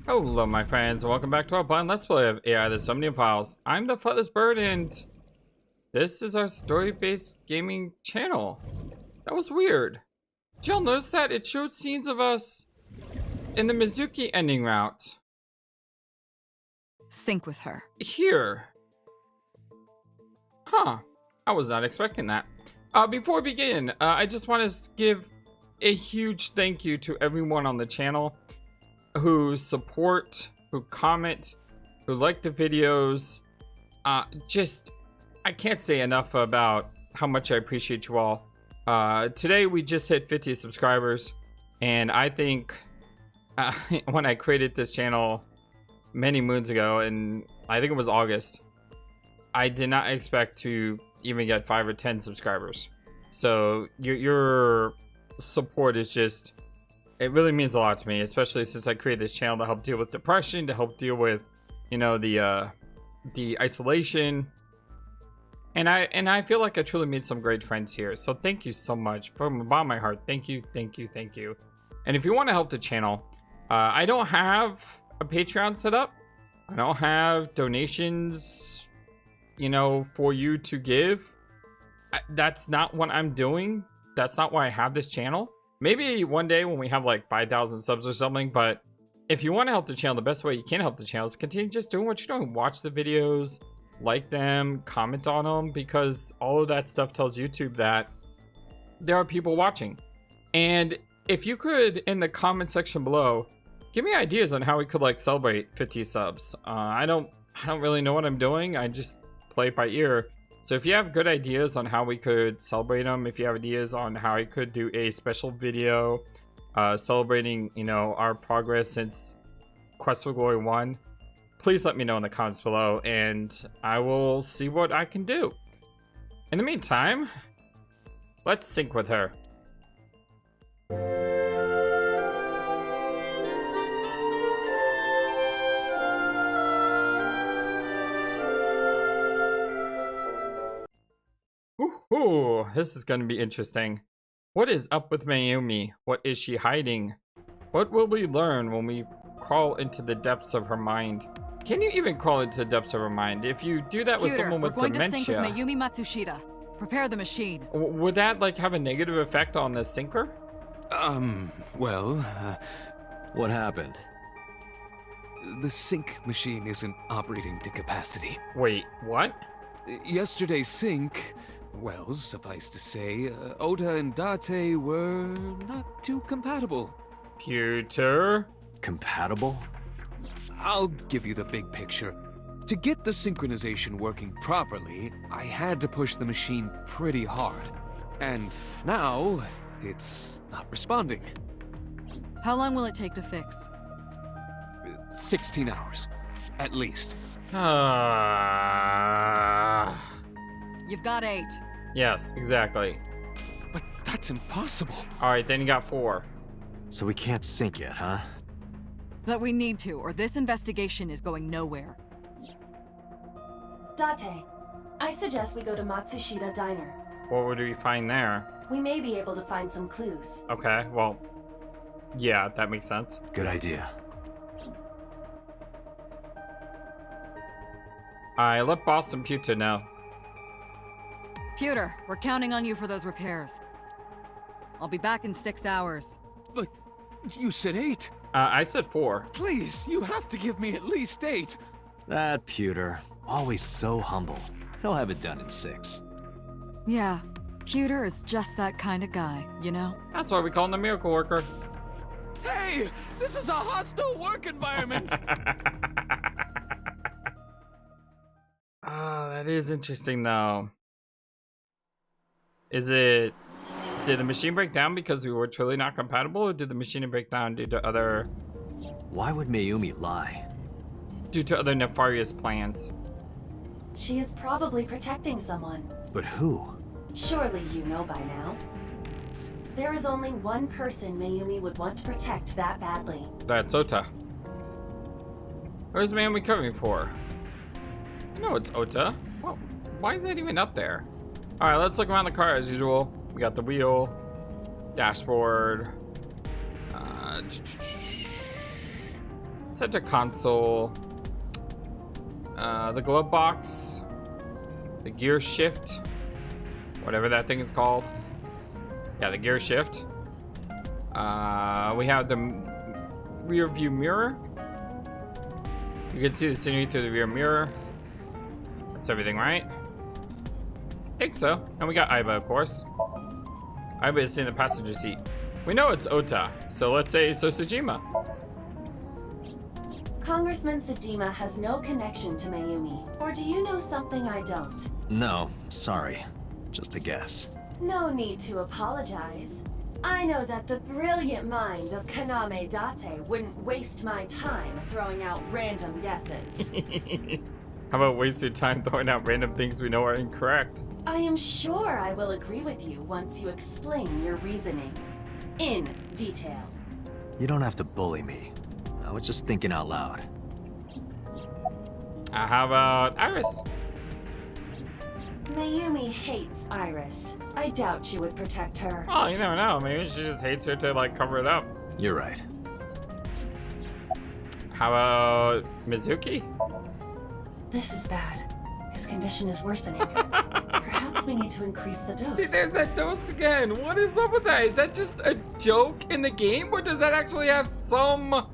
Hello my friends, and welcome back to our blind let's play of AI the Somnium Files. I'm the FlightlessBird and this is our story-based gaming channel. That was weird. Did y'all notice that? It showed scenes of us in the Mizuki ending route. Sync with her. Here. Huh. I was not expecting that. Before we begin, I just want to give a huge thank you to everyone on the channel who support, who comment, who like the videos. I can't say enough about how much I appreciate you all. Today we just hit 50 subscribers, and I think when I created this channel many moons ago, and I think it was August, I did not expect to even get 5 or 10 subscribers. So your support is just, it really means a lot to me, especially since I created this channel to help deal with depression, to help deal with, you know, the isolation. And I feel like I truly made some great friends here. So thank you so much from the bottom of my heart. Thank you, thank you, thank you. And if you want to help the channel, I don't have a Patreon set up. I don't have donations, you know, for you to give. That's not what I'm doing. That's not why I have this channel. Maybe one day when we have like 5,000 subs or something, but if you want to help the channel, the best way you can help the channel is continue just doing what you're doing. Watch the videos, like them, comment on them, because all of that stuff tells YouTube that there are people watching. And if you could, in the comment section below, give me ideas on how we could like celebrate 50 subs. I don't really know what I'm doing. I just play it by ear. So if you have good ideas on how we could celebrate them, if you have ideas on how I could do a special video celebrating, you know, our progress since Quest for Glory 1, please let me know in the comments below, and I will see what I can do. In the meantime, let's sync with her. Ooh, this is going to be interesting. What is up with Mayumi? What is she hiding? What will we learn when we crawl into the depths of her mind? Can you even crawl into the depths of her mind? If you do that with someone with dementia... we're going to sync with Mayumi Matsushita. Prepare the machine. Would that like have a negative effect on the syncer? What happened? The sync machine isn't operating to capacity. Wait, what? Yesterday's sync, well, suffice to say, Ota and Date were not too compatible. Pewter? Compatible? I'll give you the big picture. To get the synchronization working properly, I had to push the machine pretty hard. And now, it's not responding. How long will it take to fix? 16 hours, at least. You've got 8. Yes, exactly. But that's impossible. Alright, then you got 4. So we can't sync yet, huh? But we need to, or this investigation is going nowhere. Date, I suggest we go to Matsushita Diner. What would we find there? We may be able to find some clues. Okay, well, yeah, that makes sense. Good idea. I let Boss and Pewter know. Pewter, we're counting on you for those repairs. I'll be back in 6 hours. But you said 8. I said 4. Please, you have to give me at least 8. That Pewter, always so humble. He'll have it done in 6. Yeah, Pewter is just that kind of guy, you know? That's why we call him the miracle worker. Hey, this is a hostile work environment. Oh, that is interesting though. Did the machine break down because we were truly not compatible, or did the machine break down due to other... Why would Mayumi lie? Due to other nefarious plans? She is probably protecting someone. But who? Surely you know by now. There is only one person Mayumi would want to protect that badly. That's Ota. Where's Mayumi coming for? I know it's Ota. Well, why is that even up there? Alright, let's look around the car as usual. We got the wheel, dashboard, Center console. The glove box. The gear shift. Whatever that thing is called. Yeah, the gear shift. We have the rear view mirror. You can see the scenery through the rear mirror. That's everything, right? I think so. And we got Aiba, of course. Aiba is in the passenger seat. We know it's Ota, so let's say so Sejima. Congressman Sejima has no connection to Mayumi. Or do you know something I don't? No, sorry. Just a guess. No need to apologize. I know that the brilliant mind of Kaname Date wouldn't waste my time throwing out random guesses. How about waste your time throwing out random things we know are incorrect? I am sure I will agree with you once you explain your reasoning. In detail. You don't have to bully me. I was just thinking out loud. How about Iris? Mayumi hates Iris. I doubt she would protect her. Oh, you never know. Maybe she just hates her to, like, cover it up. You're right. How about Mizuki? This is bad. His condition is worsening. Perhaps we need to increase the dose. See, there's that dose again. What is up with that? Is that just a joke in the game, or does that actually have some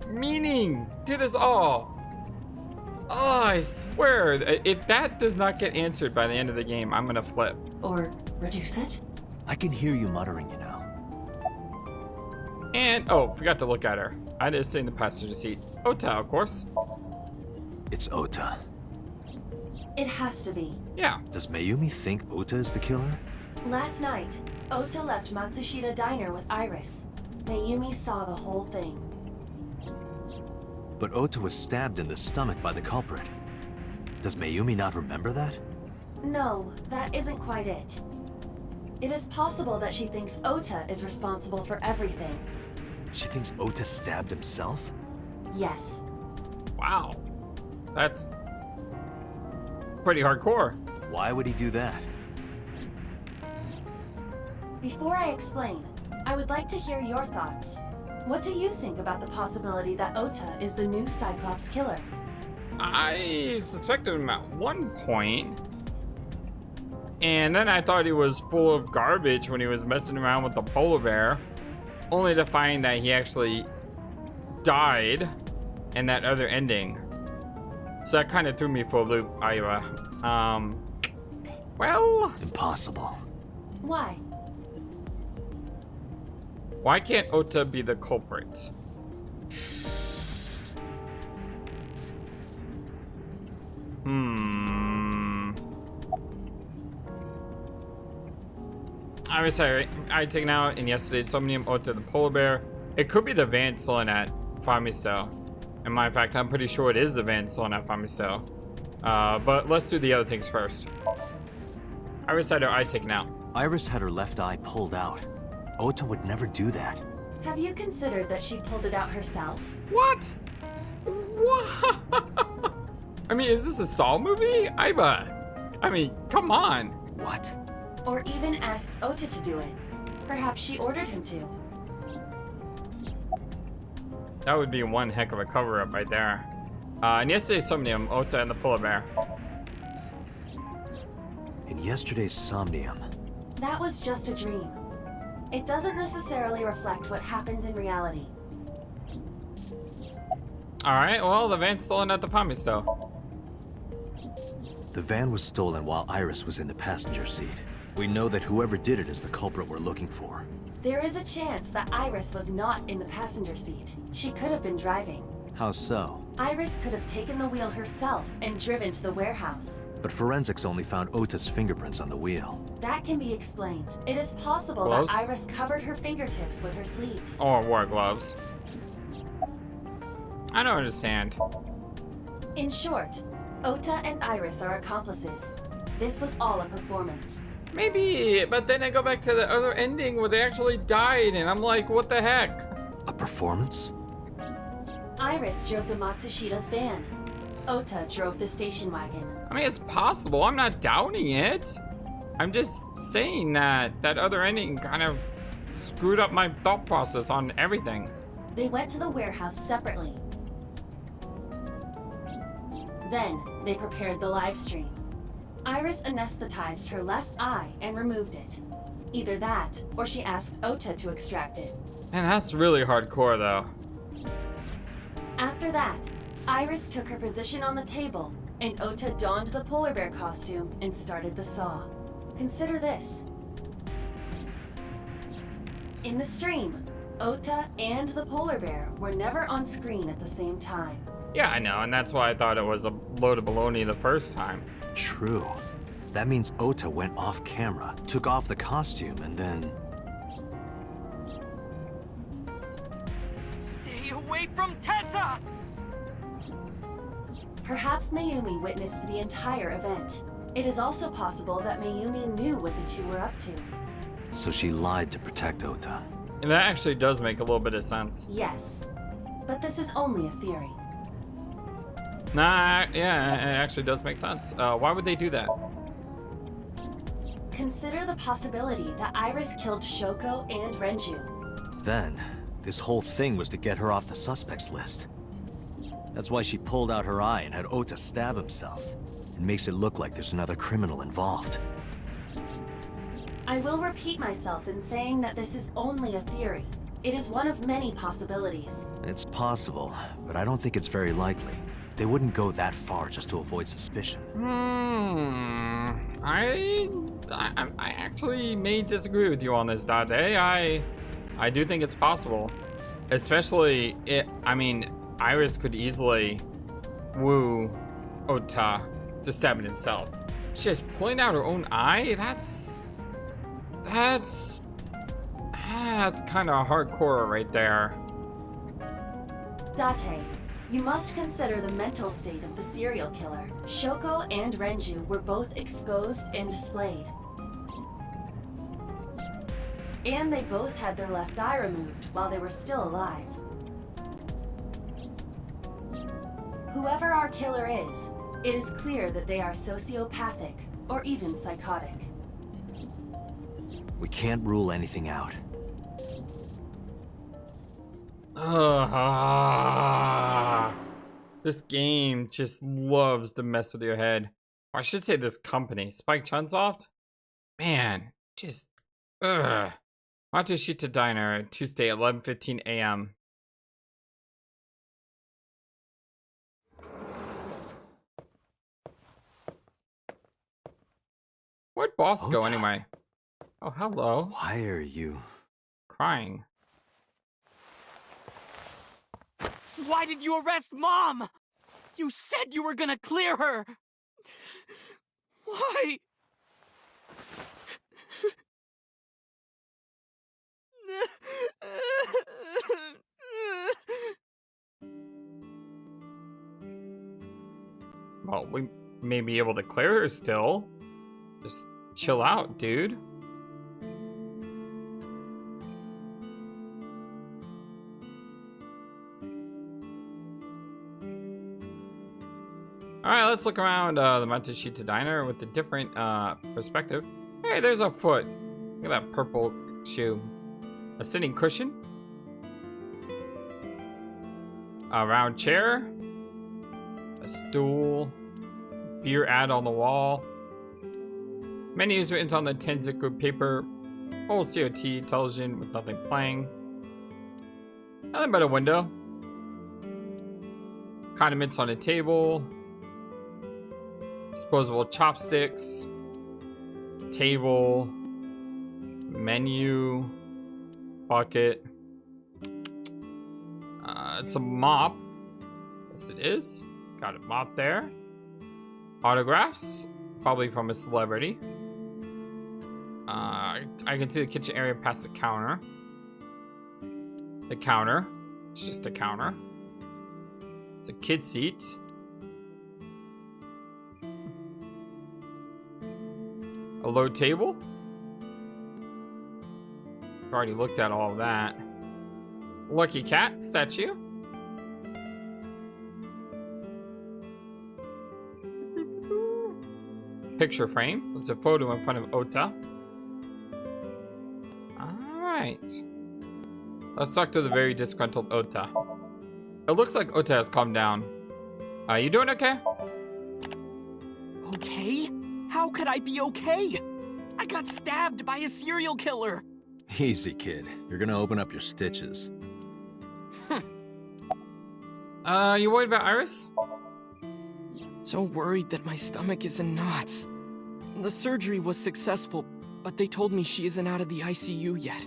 meaning to this all? Oh, I swear, if that does not get answered by the end of the game, I'm gonna flip. Or reduce it? I can hear you muttering, you know. And, oh, forgot to look at her. I just sit in the passenger seat. Ota, of course. It's Ota. It has to be. Yeah. Does Mayumi think Ota is the killer? Last night, Ota left Matsushita Diner with Iris. Mayumi saw the whole thing. But Ota was stabbed in the stomach by the culprit. Does Mayumi not remember that? No, that isn't quite it. It is possible that she thinks Ota is responsible for everything. She thinks Ota stabbed himself? Yes. Wow. That's pretty hardcore. Why would he do that? Before I explain, I would like to hear your thoughts. What do you think about the possibility that Ota is the new Cyclops killer? I suspected him at one point, and then I thought he was full of garbage when he was messing around with the polar bear, only to find that he actually died in that other ending. So that kind of threw me for a loop, Ira. Well... Impossible. Why? Why can't Ota be the culprit? I was sorry, I taken out in yesterday's Somnium Ota the polar bear. It could be the van stolen at Famisto. In my fact, I'm pretty sure it is the van stolen at Famisto. But let's do the other things first. Iris had her eye taken out. Iris had her left eye pulled out. Ota would never do that. Have you considered that she pulled it out herself? What? What? I mean, is this a Saw movie? I mean, come on. What? Or even asked Ota to do it? Perhaps she ordered him to. That would be one heck of a cover-up right there. And yesterday's Somnium, Ota and the polar bear. In yesterday's Somnium. That was just a dream. It doesn't necessarily reflect what happened in reality. Alright, well, the van's stolen at the Pamisto. The van was stolen while Iris was in the passenger seat. We know that whoever did it is the culprit we're looking for. There is a chance that Iris was not in the passenger seat. She could have been driving. How so? Iris could have taken the wheel herself and driven to the warehouse. But forensics only found Ota's fingerprints on the wheel. That can be explained. It is possible Gloves? that Iris covered her fingertips with her sleeves. Or wore gloves. I don't understand. In short, Ota and Iris are accomplices. This was all a performance. Maybe, but then I go back to the other ending where they actually died, and I'm like, what the heck? A performance? Iris drove the Matsushita's van. Ota drove the station wagon. I mean, it's possible. I'm not doubting it. I'm just saying that that other ending kind of screwed up my thought process on everything. They went to the warehouse separately. Then, they prepared the live stream. Iris anesthetized her left eye and removed it. Either that, or she asked Ota to extract it. Man, that's really hardcore, though. After that, Iris took her position on the table, and Ota donned the polar bear costume and started the saw. Consider this. In the stream, Ota and the polar bear were never on screen at the same time. Yeah, I know, and that's why I thought it was a load of baloney the first time. True. That means Ota went off camera, took off the costume, and then... Stay away from Tessa! Perhaps Mayumi witnessed the entire event. It is also possible that Mayumi knew what the two were up to. So she lied to protect Ota. And that actually does make a little bit of sense. Yes, but this is only a theory. Nah, yeah, it actually does make sense. Why would they do that? Consider the possibility that Iris killed Shoko and Renju. Then, this whole thing was to get her off the suspects list. That's why she pulled out her eye and had Ota stab himself. It makes it look like there's another criminal involved. I will repeat myself in saying that this is only a theory. It is one of many possibilities. It's possible, but I don't think it's very likely. They wouldn't go that far just to avoid suspicion. I actually may disagree with you on this, Dade. I do think it's possible. Especially, I mean, Iris could easily woo Ota to stabbing himself. She's just pulling out her own eye? That's kind of hardcore right there. Date, you must consider the mental state of the serial killer. Shoko and Renju were both exposed and displayed. And they both had their left eye removed while they were still alive. Whoever our killer is, it is clear that they are sociopathic or even psychotic. We can't rule anything out. This game just loves to mess with your head. Or I should say this company, Spike Chunsoft. Man, just Matsushita Diner, Tuesday, 11:15 a.m. Where'd boss go Ota. anyway? Oh, hello. Why are you... Crying. Why did you arrest Mom? You said you were gonna clear her! Why? Well, we may be able to clear her still. Just chill out, dude. Alright, let's look around the Matsushita Diner with a different perspective. Hey, there's a foot. Look at that purple shoe. A sitting cushion. A round chair. A stool. Beer ad on the wall. Menus written on the Tenziku paper. Old COT television with nothing playing. Nothing but a window. Condiments on a table. Disposable chopsticks. Table. Menu. Bucket. It's a mop. Yes, it is. Got a mop there. Autographs. Probably from a celebrity. I can see the kitchen area past the counter. The counter. It's just a counter. It's a kid seat. A low table. Already looked at all of that. Lucky cat statue. Picture frame. There's a photo in front of Ota. Alright. Let's talk to the very disgruntled Ota. It looks like Ota has calmed down. You doing okay? okay? How could I be okay? I got stabbed by a serial killer. Easy, kid. You're gonna open up your stitches. You worried about Iris? So worried that my stomach is in knots. The surgery was successful, but they told me she isn't out of the ICU yet.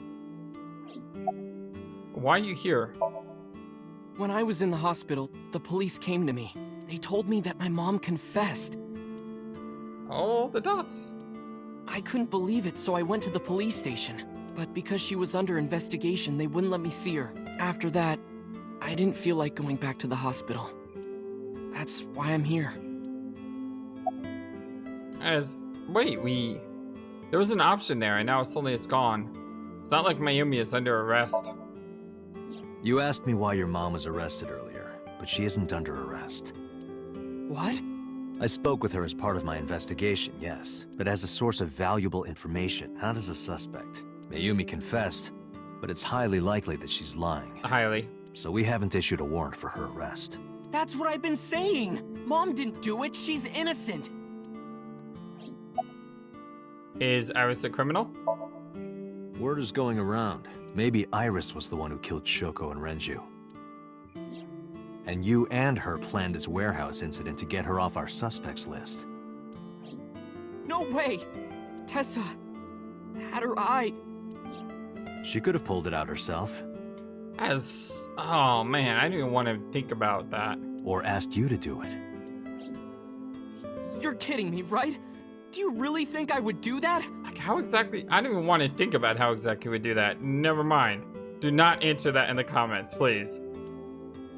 Why are you here? When I was in the hospital, the police came to me. They told me that my mom confessed. All the dots. I couldn't believe it, so I went to the police station. But because she was under investigation, they wouldn't let me see her. After that, I didn't feel like going back to the hospital. That's why I'm here. Wait, there was an option there, and now suddenly it's gone. It's not like Mayumi is under arrest. You asked me why your mom was arrested earlier, but she isn't under arrest. What? I spoke with her as part of my investigation, yes, but as a source of valuable information, not as a suspect. Mayumi confessed, but it's highly likely that she's lying. Highly. So we haven't issued a warrant for her arrest. That's what I've been saying! Mom didn't do it, she's innocent! Is Iris a criminal? Word is going around. Maybe Iris was the one who killed Shoko and Renju. And you and her planned this warehouse incident to get her off our suspects list. No way! Tessa had her eye. She could have pulled it out herself. Oh man, I didn't even want to think about that. Or asked you to do it. You're kidding me, right? Do you really think I would do that? Like, how exactly? I don't even want to think about how exactly we do that. Never mind. Do not answer that in the comments, please.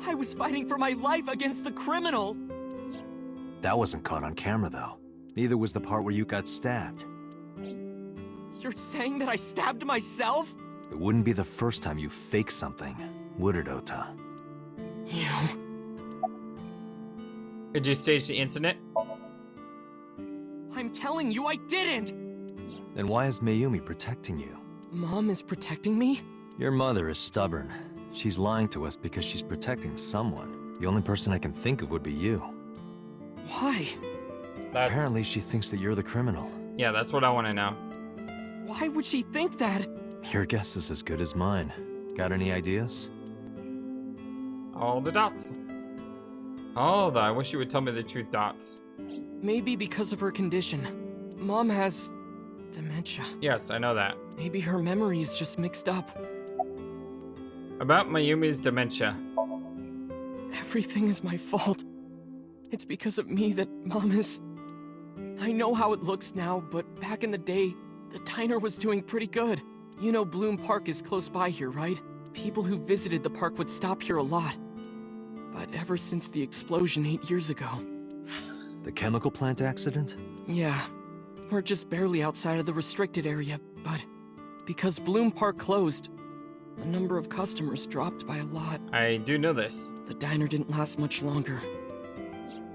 I was fighting for my life against the criminal. That wasn't caught on camera, though. Neither was the part where you got stabbed. You're saying that I stabbed myself? It wouldn't be the first time you faked something, would it, Ota? You... Did you stage the incident? I'm telling you I didn't! Then why is Mayumi protecting you? Mom is protecting me? Your mother is stubborn. She's lying to us because she's protecting someone. The only person I can think of would be you. Why? Apparently she thinks that you're the criminal. Yeah, that's what I want to know. Why would she think that? Your guess is as good as mine. Got any ideas? All the dots. I wish you would tell me the truth dots. Maybe because of her condition. Mom has... dementia. Yes, I know that. Maybe her memory is just mixed up. About Mayumi's dementia. Everything is my fault. It's because of me that Mom is... I know how it looks now, but back in the day, the diner was doing pretty good. You know Bloom Park is close by here, right? People who visited the park would stop here a lot. But ever since the explosion 8 years ago... The chemical plant accident? Yeah. We're just barely outside of the restricted area, but... because Bloom Park closed, the number of customers dropped by a lot. I do know this. The diner didn't last much longer.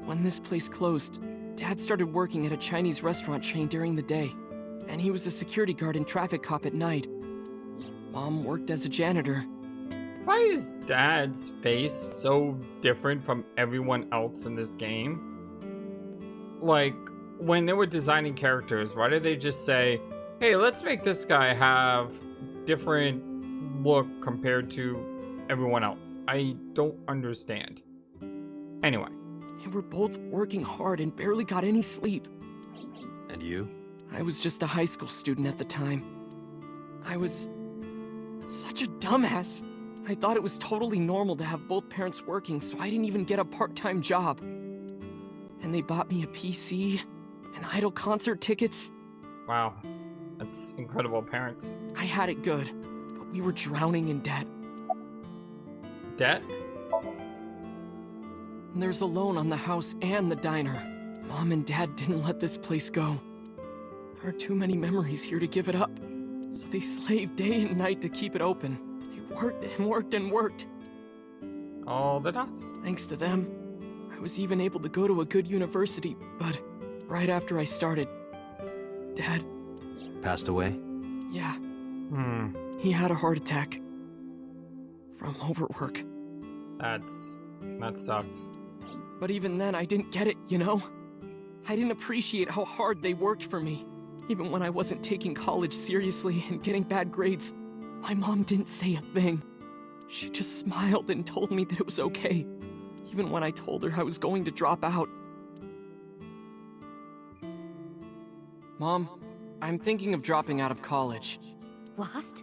When this place closed, Dad started working at a Chinese restaurant chain during the day, and he was a security guard and traffic cop at night. Mom worked as a janitor. Why is Dad's face so different from everyone else in this game? Like, when they were designing characters, why did they just say, hey, let's make this guy have different look compared to everyone else? I don't understand. Anyway. They were both working hard and barely got any sleep. And you? I was just a high school student at the time. I was such a dumbass. I thought it was totally normal to have both parents working, so I didn't even get a part-time job. And they bought me a PC and Idol concert tickets. Wow. That's incredible parents. I had it good, but we were drowning in debt. Debt? And there's a loan on the house and the diner. Mom and Dad didn't let this place go. There are too many memories here to give it up. So they slaved day and night to keep it open. They worked and worked and worked. All the dots. Thanks to them, I was even able to go to a good university, but right after I started, Dad... Passed away? Yeah. He had a heart attack. From overwork. That sucks. But even then, I didn't get it, you know? I didn't appreciate how hard they worked for me. Even when I wasn't taking college seriously and getting bad grades, my mom didn't say a thing. She just smiled and told me that it was okay, even when I told her I was going to drop out. Mom, I'm thinking of dropping out of college. What?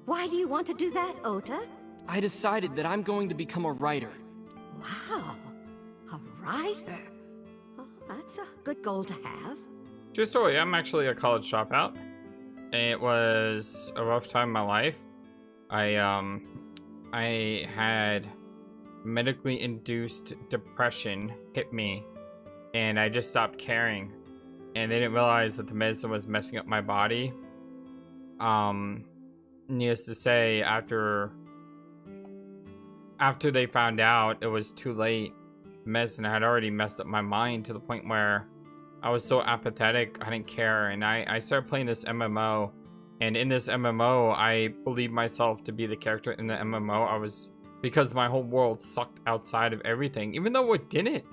Why do you want to do that, Ota? I decided that I'm going to become a writer. Wow, a writer. Oh, that's a good goal to have. True story, I'm actually a college dropout. It was a rough time in my life. I had medically induced depression hit me, and I just stopped caring. And they didn't realize that the medicine was messing up my body. Needless to say, after they found out, it was too late. Medicine had already messed up my mind to the point where I was so apathetic, I didn't care. And I started playing this MMO. And in this MMO, I believed myself to be the character in the MMO. Because my whole world sucked outside of everything. Even though it didn't.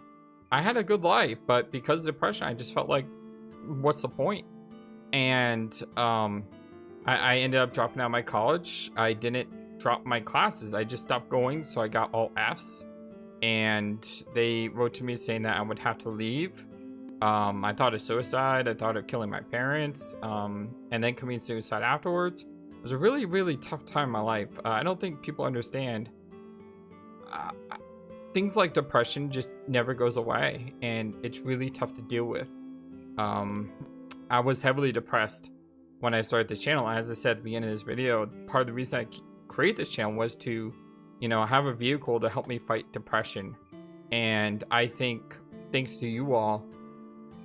I had a good life, but because of depression, I just felt like, what's the point? And I ended up dropping out of my college. I didn't drop my classes. I just stopped going, so I got all Fs. And they wrote to me saying that I would have to leave. I thought of suicide. I thought of killing my parents. And then committing suicide afterwards. It was a really, really tough time in my life. I don't think people understand. Things like depression just never goes away. And it's really tough to deal with. I was heavily depressed when I started this channel. As I said at the beginning of this video, part of the reason I created this channel was to, have a vehicle to help me fight depression. And I think, thanks to you all,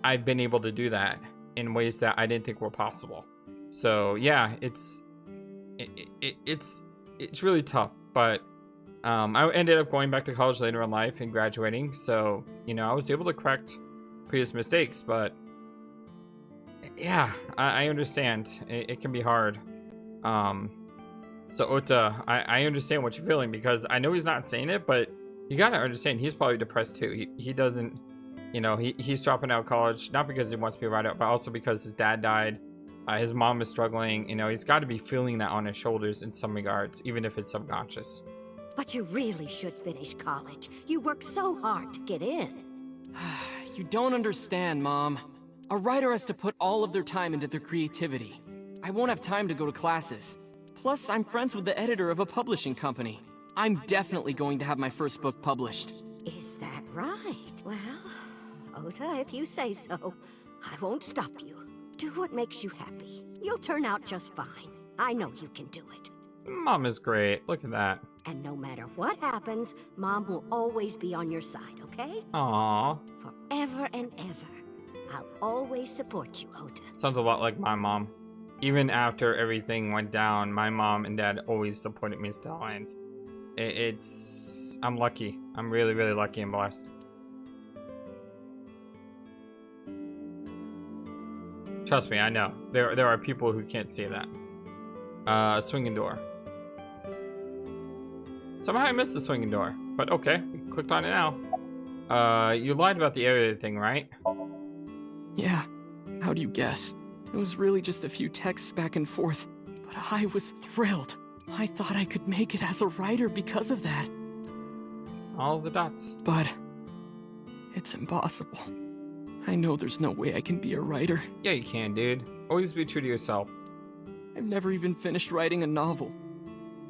I've been able to do that in ways that I didn't think were possible. So yeah, it's really tough. But I ended up going back to college later in life and graduating. So, I was able to correct previous mistakes, but yeah, I understand. It can be hard. So Ota, I understand what you're feeling, because I know he's not saying it, but you gotta understand he's probably depressed too. He doesn't, he's dropping out of college, not because he wants to be a writer, but also because his dad died. His mom is struggling. He's got to be feeling that on his shoulders in some regards, even if it's subconscious. But you really should finish college. You worked so hard to get in. You don't understand, Mom. A writer has to put all of their time into their creativity. I won't have time to go to classes. Plus, I'm friends with the editor of a publishing company. I'm definitely going to have my first book published. Is that right? Well, Ota, if you say so, I won't stop you. Do what makes you happy. You'll turn out just fine. I know you can do it. Mom is great. Look at that. And no matter what happens, Mom will always be on your side, okay? Aww. Forever and ever. I'll always support you, Ota. Sounds a lot like my mom. Even after everything went down, my mom and dad always supported me still, and I'm lucky. I'm really, really lucky and blessed. Trust me, I know. There are people who can't see that. Swinging door. Somehow I missed the swinging door, but okay, we clicked on it now. You lied about the area thing, right? Yeah, how do you guess? It was really just a few texts back and forth, but I was thrilled. I thought I could make it as a writer because of that. All the dots. But it's impossible. I know there's no way I can be a writer. Yeah, you can, dude. Always be true to yourself. I've never even finished writing a novel.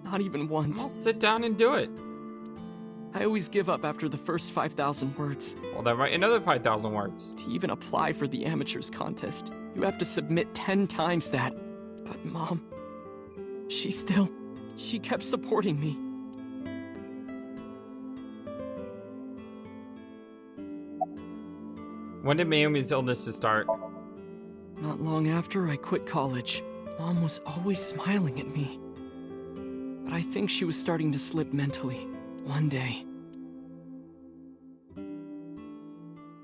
Not even once. Well, sit down and do it. I always give up after the first 5,000 words. Well, then write another 5,000 words. To even apply for the amateurs contest, you have to submit 10 times that. But Mom, she kept supporting me. When did Mayumi's illnesses start? Not long after I quit college. Mom was always smiling at me. But I think she was starting to slip mentally. One day.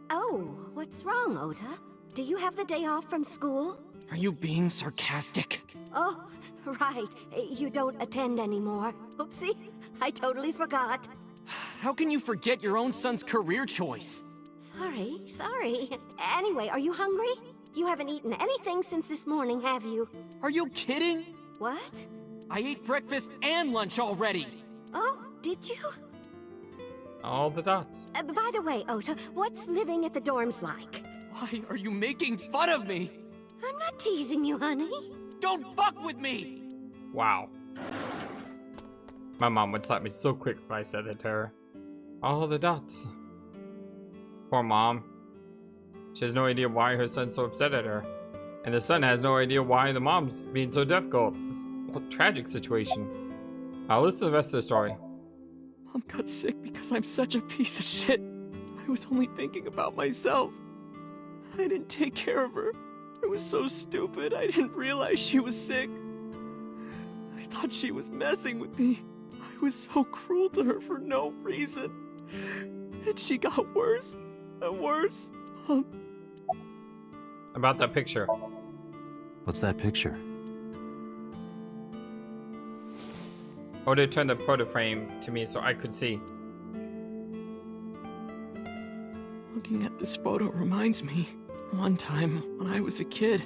Oh, what's wrong, Ota? Do you have the day off from school? Are you being sarcastic? Oh, right. You don't attend anymore. Oopsie, I totally forgot. How can you forget your own son's career choice? Sorry. Anyway, are you hungry? You haven't eaten anything since this morning, have you? Are you kidding? What? I ate breakfast and lunch already. Oh, did you? All the dots. By the way, Ota, what's living at the dorms like? Why are you making fun of me? I'm not teasing you, honey. Don't fuck with me! Wow. My mom would slap me so quick if I said that to her. All the dots. Poor mom. She has no idea why her son's so upset at her. And the son has no idea why the mom's being so difficult. It's a tragic situation. Listen to the rest of the story. Mom got sick because I'm such a piece of shit. I was only thinking about myself. I didn't take care of her. I was so stupid, I didn't realize she was sick. I thought she was messing with me. I was so cruel to her for no reason. And she got worse and worse. About that picture. What's that picture? Oda turned the photo frame to me so I could see. Looking at this photo reminds me, one time when I was a kid,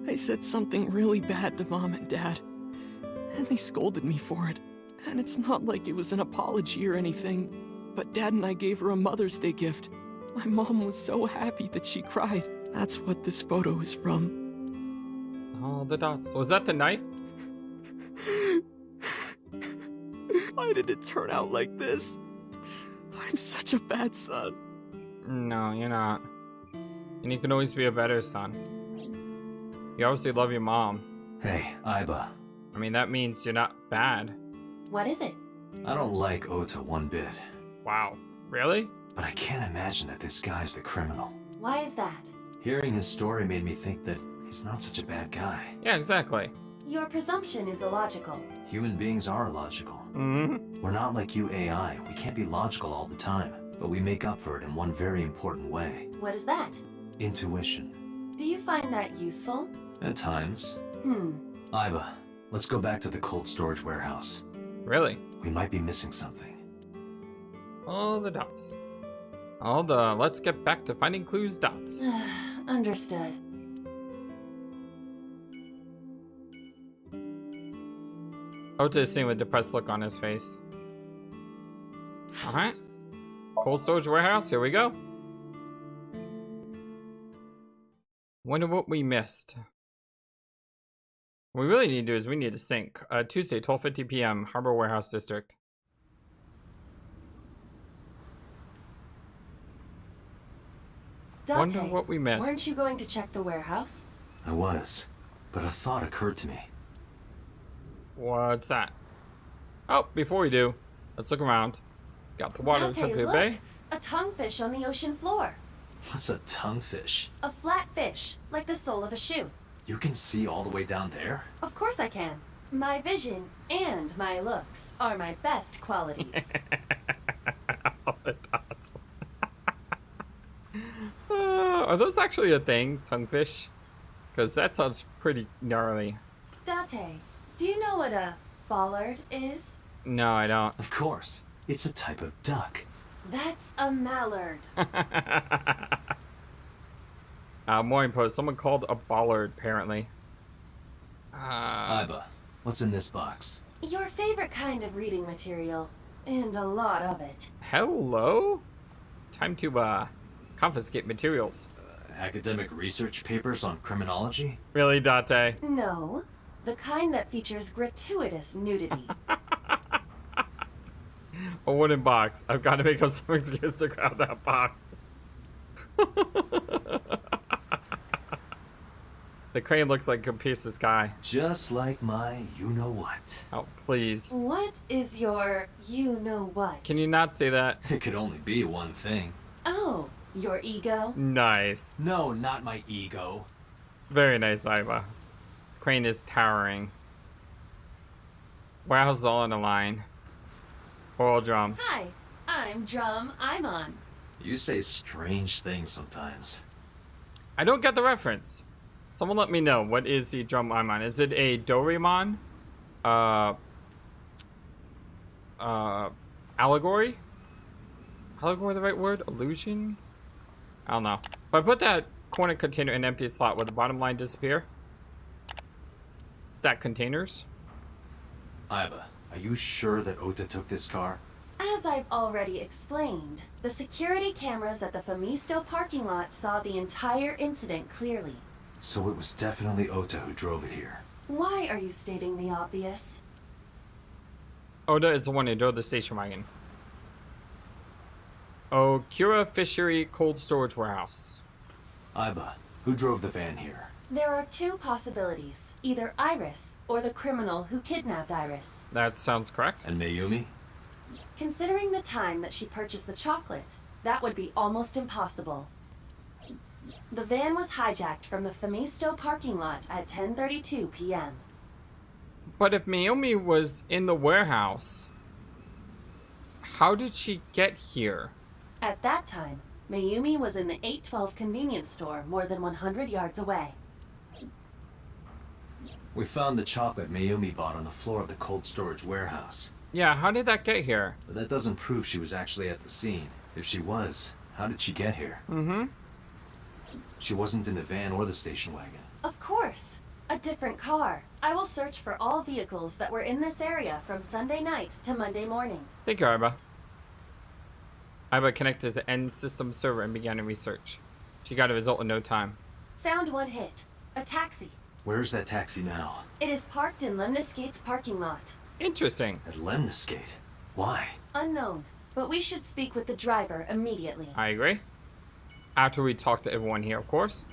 I said something really bad to Mom and Dad, and they scolded me for it. And it's not like it was an apology or anything, but Dad and I gave her a Mother's Day gift. My mom was so happy that she cried. That's what this photo is from. All the dots. Was that the knife? Why did it turn out like this? I'm such a bad son. No, you're not. And you can always be a better son. You obviously love your mom. Hey, Aiba. I mean, that means you're not bad. What is it? I don't like Ota one bit, Wow. Really? but I can't imagine that this guy's the criminal. Why is that? Hearing his story made me think that he's not such a bad guy. Yeah, exactly. Your presumption is illogical. Human beings are logical. Mm-hmm. We're not like you AI. We can't be logical all the time, but we make up for it in one very important way. What is that? Intuition. Do you find that useful? At times. Aiba, let's go back to the cold storage warehouse. Really? We might be missing something. All the dots. All the let's get back to finding clues dots. Understood. Ota is sitting with a depressed look on his face. Alright. Cold storage warehouse, here we go. Wonder what we missed. What we really need to do is we need to sync. Tuesday, 12:50 p.m., Harbor Warehouse District. Date, Wonder what we missed. weren't you going to check the warehouse? I was, but a thought occurred to me. What's that? Oh, before we do, let's look around. Got the water in Date, Century look! Bay. A tonguefish on the ocean floor. What's a tonguefish? A flat fish, like the sole of a shoe. You can see all the way down there? Of course I can. My vision and my looks are my best qualities. All the dots. Are those actually a thing, tonguefish? Because that sounds pretty gnarly. Date, do you know what a bollard is? No, I don't. Of course. It's a type of duck. That's a mallard. Morning post. Someone called a bollard, apparently. Aiba, what's in this box? Your favorite kind of reading material. And a lot of it. Hello? Time to, confiscate materials. Academic research papers on criminology? Really, Date? No, the kind that features gratuitous nudity. A wooden box. I've got to make up some excuse to grab that box. The crane looks like a piece of sky. Just like my you-know-what. Oh, please. What is your you-know-what? Can you not say that? It could only be one thing. Oh, your ego? Nice. No, not my ego. Very nice, Aiba. Crane is towering. Warehouse is all on the line. Oil drum. Hi, I'm Drum Imon. You say strange things sometimes. I don't get the reference. Someone let me know. What is the drum I'm on? Is it a Doraemon? Allegory? Allegory the right word? Illusion? I don't know. If I put that corner container in an empty slot, will the bottom line disappear? Stack containers. Iba, are you sure that Ota took this car? As I've already explained, the security cameras at the Famisto parking lot saw the entire incident clearly. So it was definitely Ota who drove it here. Why are you stating the obvious? Oda is the one who drove the station wagon. Okura Fishery Cold Storage Warehouse. Iba, who drove the van here? There are two possibilities. Either Iris, or the criminal who kidnapped Iris. That sounds correct. And Mayumi? Considering the time that she purchased the chocolate, that would be almost impossible. The van was hijacked from the Famisto parking lot at 10:32 p.m. But if Mayumi was in the warehouse, how did she get here? At that time, Mayumi was in the 812 convenience store more than 100 yards away. We found the chocolate Mayumi bought on the floor of the cold storage warehouse. Yeah, how did that get here? But that doesn't prove she was actually at the scene. If she was, how did she get here? Mm-hmm. She wasn't in the van or the station wagon. Of course! A different car. I will search for all vehicles that were in this area from Sunday night to Monday morning. Thank you, Iba. Iba connected to the end system server and began a research. She got a result in no time. Found one hit. A taxi. Where's that taxi now? It is parked in Lemniscate's parking lot. Interesting. At Lemniscate. Why? Unknown, but we should speak with the driver immediately. I agree. After we talk to everyone here, of course.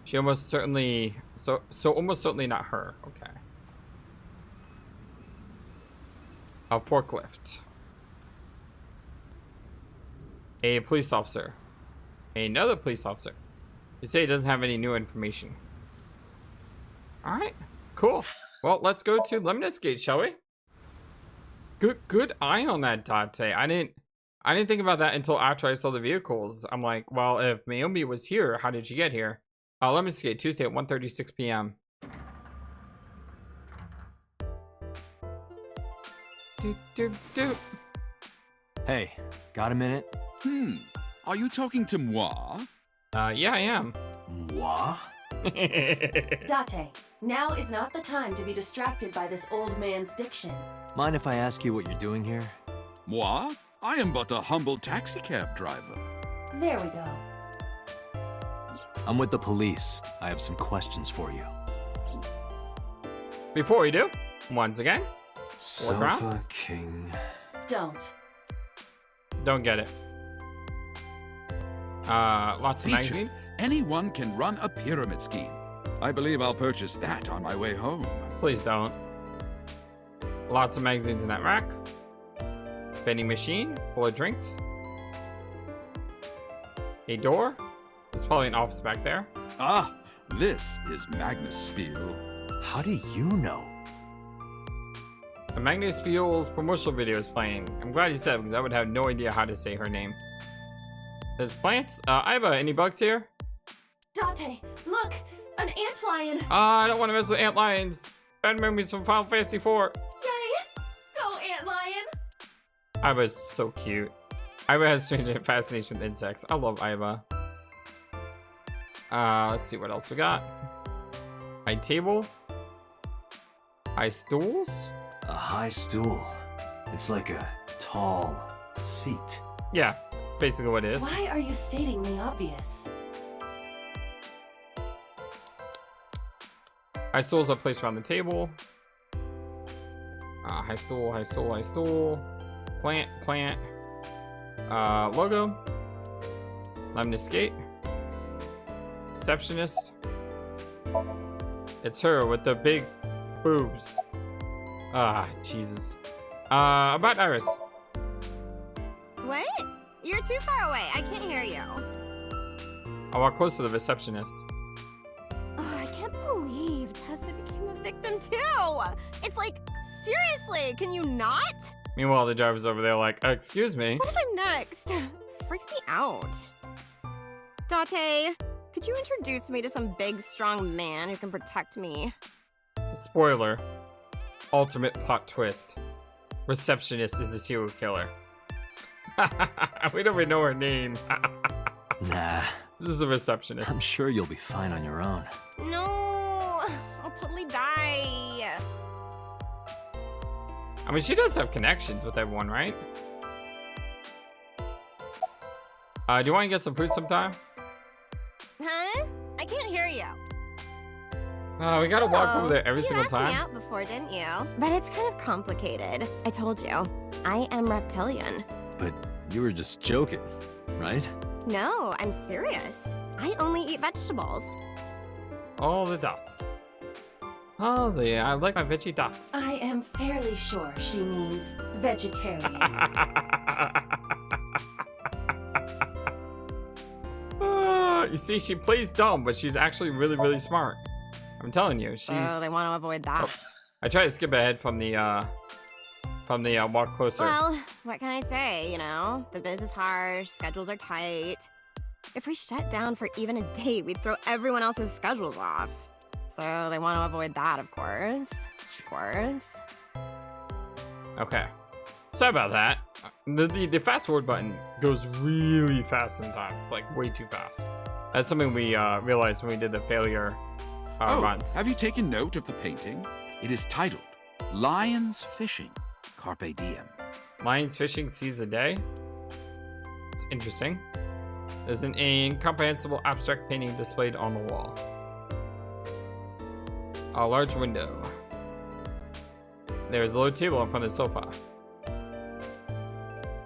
She almost certainly... So almost certainly not her. Okay. A forklift. A police officer. Another police officer. You say it doesn't have any new information. Alright. Cool. Well, let's go to Lemniscate, shall we? Good eye on that, Date. I didn't think about that until after I saw the vehicles. I'm like, well, if Mayumi was here, how did she get here? Lemniscate, Tuesday at 1:36 p.m. Hey, got a minute? Are you talking to moi? Yeah, I am. Moi? Date, now is not the time to be distracted by this old man's diction. Mind if I ask you what you're doing here? Moi? I am but a humble taxicab driver. There we go. I'm with the police. I have some questions for you. Before we do, once again, Sofa King. Don't. don't get it. Lots of Feature. magazines. Anyone can run a pyramid scheme. I believe I'll purchase that on my way home. Please don't. Lots of magazines in that rack. Vending machine full of drinks. A door. There's probably an office back there. Ah, this is Magnus Spiel. How do you know? A Magnus Spiel's promotional video is playing. I'm glad you said it because I would have no idea how to say her name. There's plants. Iba, any bugs here? Date, look! An antlion! I don't want to mess with ant lions. Bad memories from Final Fantasy IV. Yay! Go, antlion! Iba's so cute. Iba has strange fascination with insects. I love Iba. Let's see what else we got. High table. High stools. A high stool. It's like a tall seat. Yeah, basically what it is. Why are you stating the obvious? High stools are placed around the table. High stool, high stool, high stool. Plant, plant. Logo. Lemniscate. Receptionist. It's her with the big boobs. Jesus. About Iris. What? You're too far away. I can't hear you. I'll walk close to the receptionist. Oh, I can't believe Tessa became a victim too. It's like, seriously, can you not? Meanwhile, the driver's over there like, excuse me. What if I'm next? Freaks me out. Date, could you introduce me to some big, strong man who can protect me? Spoiler. Ultimate plot twist. Receptionist is a serial killer. We don't even know her name. Nah, This is a receptionist. I'm sure you'll be fine on your own. No, I'll totally die. I mean, she does have connections with everyone, right? Do you want to get some food sometime? Huh? I can't hear you. We gotta walk Hello. over there every single You time. asked me out before, didn't you? But it's kind of complicated. I told you, I am reptilian. But you were just joking, right? No, I'm serious. I only eat vegetables. All the dots. Oh, yeah, I like my veggie dots. I am fairly sure she means vegetarian. You see, she plays dumb, but she's actually really, really smart. I'm telling you, she's. Oh, they want to avoid that. Oops. I tried to skip ahead from the walk closer. Well, what can I say, you know? The biz is harsh, schedules are tight. If we shut down for even a date, we'd throw everyone else's schedules off. So they want to avoid that, of course. Of course. Okay. Sorry about that. The fast forward button goes really fast sometimes, like way too fast. That's something we realized when we did the failure runs. Have you taken note of the painting? It is titled Lions Fishing, Carpe Diem. Lions fishing sees a day. It's interesting. There's an incomprehensible abstract painting displayed on the wall. A large window. There's a low table in front of the sofa.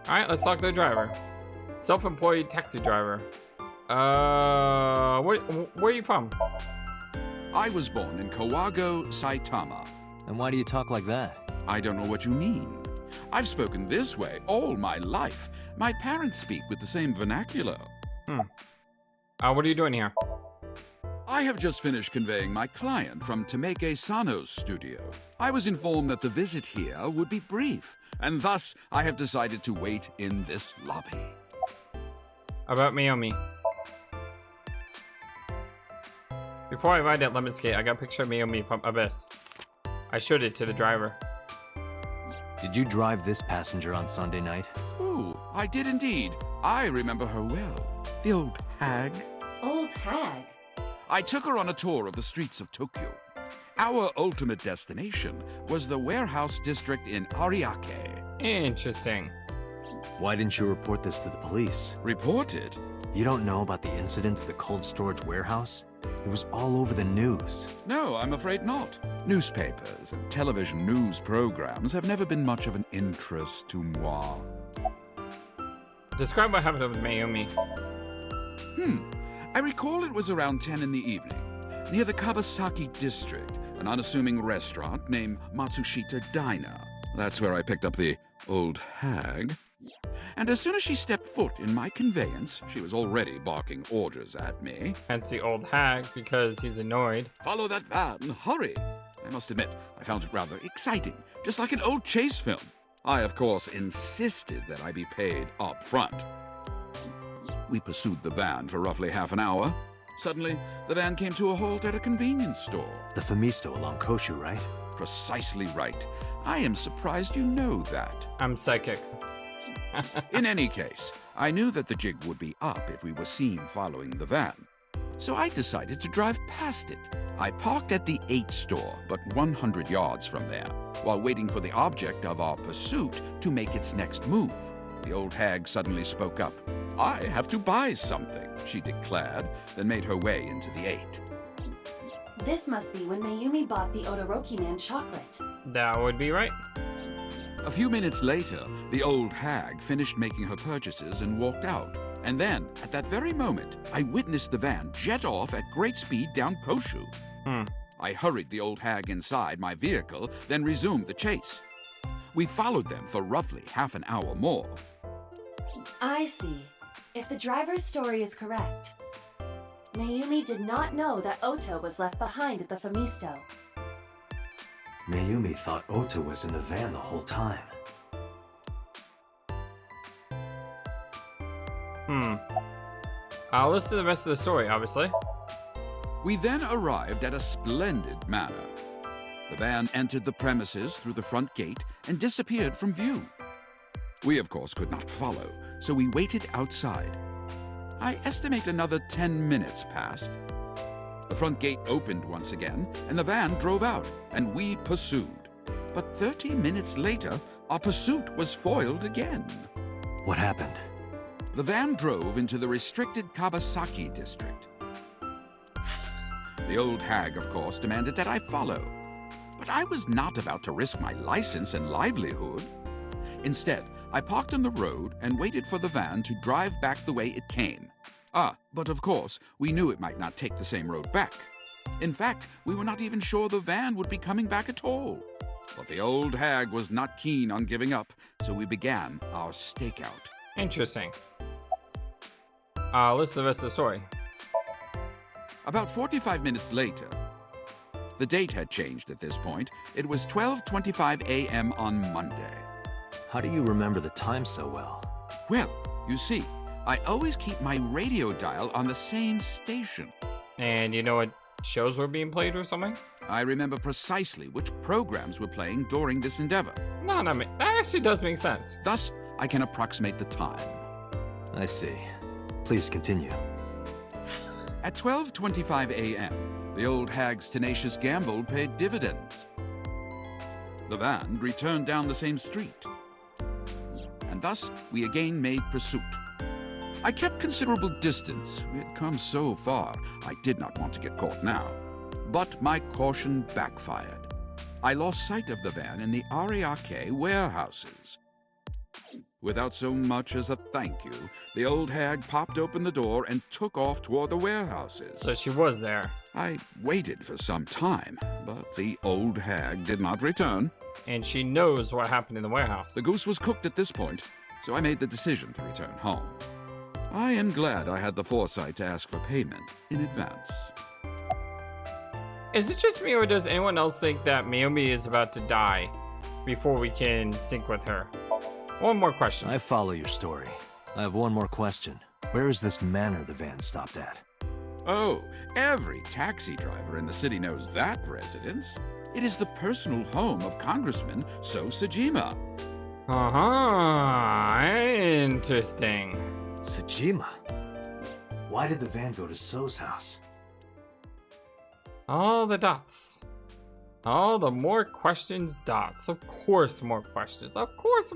Alright, let's talk to the driver. Self-employed taxi driver. Where are you from? I was born in Kawago, Saitama. And why do you talk like that? I don't know what you mean. I've spoken this way all my life. My parents speak with the same vernacular. What are you doing here? I have just finished conveying my client from Tameke Sano's studio. I was informed that the visit here would be brief, and thus I have decided to wait in this lobby. About Mayumi. Before I ride at Lemon Gate, I got a picture of Mayumi from Abyss. I showed it to the driver. Did you drive this passenger on Sunday night? Ooh, I did indeed. I remember her well. The old hag. Old hag? I took her on a tour of the streets of Tokyo. Our ultimate destination was the warehouse district in Ariake. Interesting. Why didn't you report this to the police? Reported? You don't know about the incident at the cold storage warehouse? It was all over the news. No, I'm afraid not. Newspapers and television news programs have never been much of an interest to moi. Describe what happened with Mayumi. I recall it was around 10 in the evening, near the Kabasaki district, an unassuming restaurant named Matsushita Diner. That's where I picked up the old hag. And as soon as she stepped foot in my conveyance, she was already barking orders at me. Hence the old hag, because he's annoyed. Follow that van, hurry! I must admit, I found it rather exciting, just like an old chase film. I, of course, insisted that I be paid up front. We pursued the van for roughly half an hour. Suddenly, the van came to a halt at a convenience store. The Famisto along Koshu, right? Precisely right. I am surprised you know that. I'm psychic. In any case, I knew that the jig would be up if we were seen following the van. So I decided to drive past it. I parked at the 8 store, but 100 yards from there, while waiting for the object of our pursuit to make its next move. The old hag suddenly spoke up. I have to buy something, she declared, then made her way into the 8. This must be when Mayumi bought the Odoroki Man chocolate. That would be right. A few minutes later, the old hag finished making her purchases and walked out. And then, at that very moment, I witnessed the van jet off at great speed down Koshu. I hurried the old hag inside my vehicle, then resumed the chase. We followed them for roughly half an hour more. I see. If the driver's story is correct, Mayumi did not know that Ota was left behind at the Famisto. Mayumi thought Ota was in the van the whole time. I'll listen to the rest of the story, obviously. We then arrived at a splendid manor. The van entered the premises through the front gate and disappeared from view. We, of course, could not follow, so we waited outside. I estimate another 10 minutes passed. The front gate opened once again, and the van drove out, and we pursued. But 30 minutes later, our pursuit was foiled again. What happened? The van drove into the restricted Kabasaki district. The old hag, of course, demanded that I follow. But I was not about to risk my license and livelihood. Instead, I parked on the road and waited for the van to drive back the way it came. But of course, we knew it might not take the same road back. In fact, we were not even sure the van would be coming back at all. But the old hag was not keen on giving up, so we began our stakeout. Interesting. Listen to the rest of the story. About 45 minutes later, the date had changed at this point. It was 12:25 a.m. on Monday. How do you remember the time so well? Well, you see, I always keep my radio dial on the same station. And you know what shows were being played or something? I remember precisely which programs were playing during this endeavor. No, that actually does make sense. Thus, I can approximate the time. I see. Please continue. At 12:25 a.m., the old hag's tenacious gamble paid dividends. The van returned down the same street. And thus, we again made pursuit. I kept considerable distance. We had come so far, I did not want to get caught now. But my caution backfired. I lost sight of the van in the Ariake warehouses. Without so much as a thank you, the old hag popped open the door and took off toward the warehouses. So she was there. I waited for some time, but the old hag did not return. And she knows what happened in the warehouse. The goose was cooked at this point, so I made the decision to return home. I am glad I had the foresight to ask for payment in advance. Is it just me, or does anyone else think that Mayumi is about to die before we can sync with her? One more question. I follow your story. I have one more question. Where is this manor the van stopped at? Oh, every taxi driver in the city knows that residence. It is the personal home of Congressman So Sajima. Interesting. Sajima? Why did the van go to So's house? All the dots. All the more questions, dots. Of course, more questions. Of course.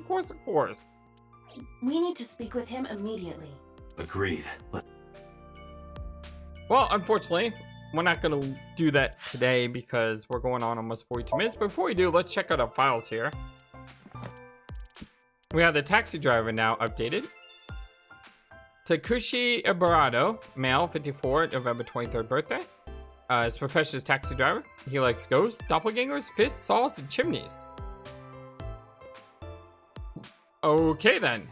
We need to speak with him immediately. Agreed. Well, unfortunately, we're not going to do that today because we're going on almost 42 minutes. But before we do, let's check out our files here. We have the taxi driver now updated. Takushi Ibarado, male, 54, November 23rd birthday. His profession is taxi driver. He likes ghosts, doppelgangers, fists, saws, and chimneys. Okay then.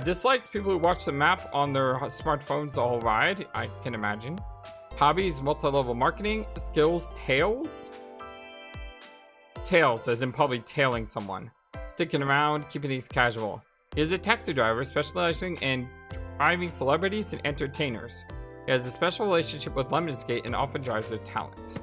Dislikes people who watch the map on their smartphones the whole ride. I can imagine. Hobbies, multi-level marketing. Skills, tails. Tails, as in probably tailing someone. Sticking around, keeping things casual. He is a taxi driver specializing in driving celebrities and entertainers. He has a special relationship with Lemonsgate and often drives their talent.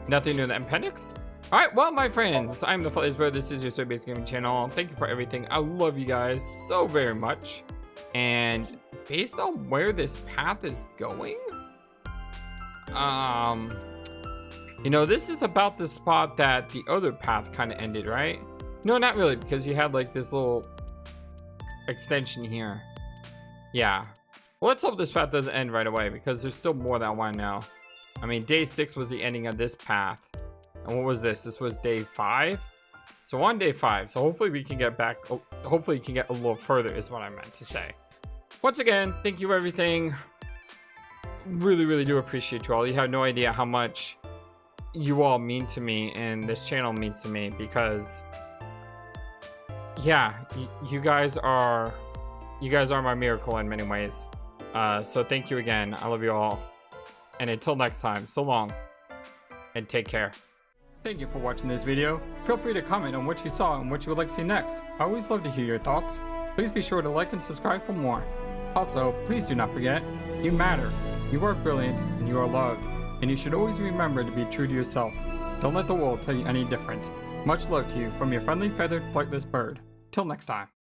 Nothing new in the appendix? Alright, well, my friends, I'm the FlightlessBird. This is your Soy-Based Gaming channel. Thank you for everything. I love you guys so very much. And based on where this path is going, you know, this is about the spot that the other path kind of ended, right? No, not really, because you had like this little extension here. Yeah. Well, let's hope this path doesn't end right away, because there's still more that I want to know. I mean, day 6 was the ending of this path. And what was this? This was day 5? So on day 5. So hopefully we can get back. Hopefully you can get a little further is what I meant to say. Once again, thank you for everything. Really, really do appreciate you all. You have no idea how much you all mean to me and this channel means to me, because yeah, you guys are my miracle in many ways. So thank you again. I love you all. And until next time, so long and take care. Thank you for watching this video. Feel free to comment on what you saw and what you would like to see next. I always love to hear your thoughts. Please be sure to like and subscribe for more. Also, please do not forget, you matter. You are brilliant and you are loved. And you should always remember to be true to yourself. Don't let the world tell you any different. Much love to you from your friendly feathered flightless bird. Till next time.